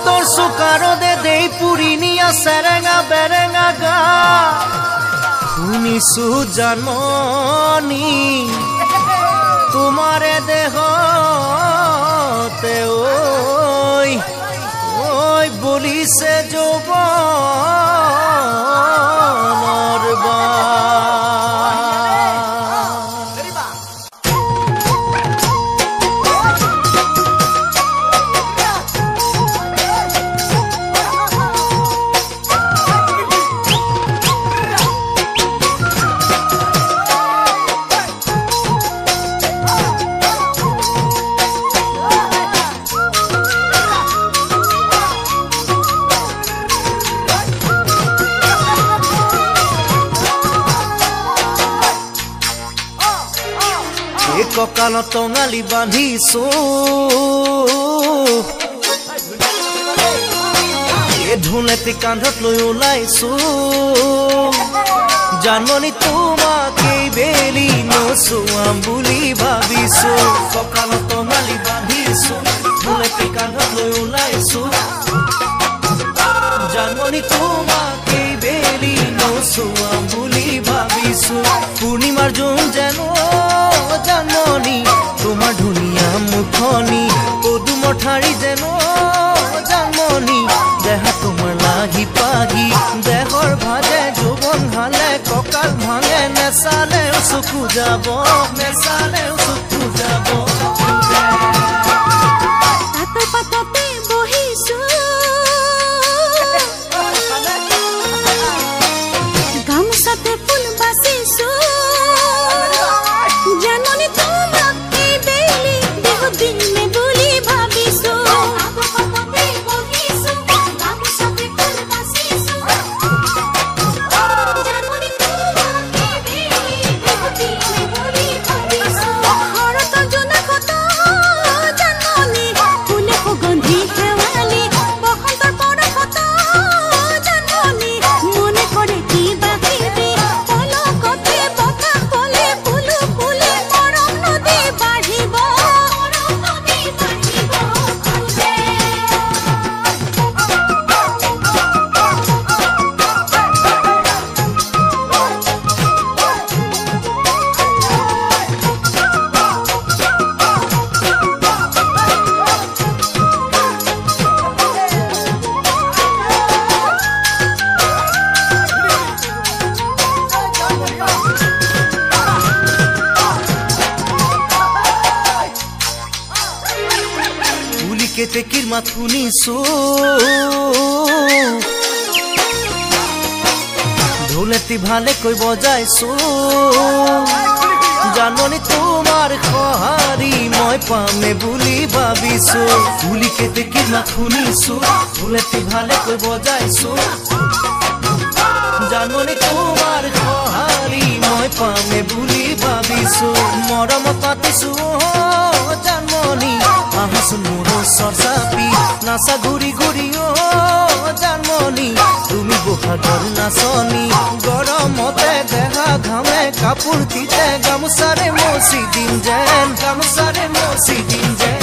তোৰ সুকাৰো দে দেই পুৰিনিয়া সেৰেঙা বেৰেঙা গা শুনিছো জানমনি তোমাৰে দেহতে ওই ওই বলিছে যৌবনৰ বা ককালত টঙালি বান্ধিছো ধুনেতি কান্ধত লৈ ওলাইছো জানমনি তোমাকেই বেলি নচুৱাম বুলি ভাবিছো ককালত টঙালি বান্ধিছো ধুনেতি কান্ধত লৈ ওলাইছো জানমনি তোমাকেই বেলি নচুৱাম বুলি ভাবিছো পূৰ্ণিমাৰ জোন যেন জানমনি তোমাৰ ধুনিয়া মুখনি পদুমৰ ঠাৰি যেন জানমনি দেহা তোমাৰ লাগি পাগি দেহৰ ভাজে যৌবন হালে ককাল ভাঙে নেচালে চকু যাব নেচালে চকু যাব টেকিৰ মাত শুনিছো ঢোলেটি ভালেকৈ বজাইছো জানমনি তোমাৰ সঁহাৰি মই পামে বুলি ভাবিছো ফুলিকে টেকিৰ মাত শুনিছো ঢোলেটি ভালেকৈ বজাইছো জানমনি তোমাৰ সঁহাৰি মই পামে বুলি ভাবিছো মৰমত পাতিছো জানমনি আহাচোন মোৰ চৰ্চাপি নাচা ঘূৰি ঘূৰি জানমনি তুমি বহাগৰ নাচনি গৰমতে দেহা ঘামে কাপোৰ তিতে গামোচাৰে মচি দিম যেন গামোচাৰে মচি দিম যেন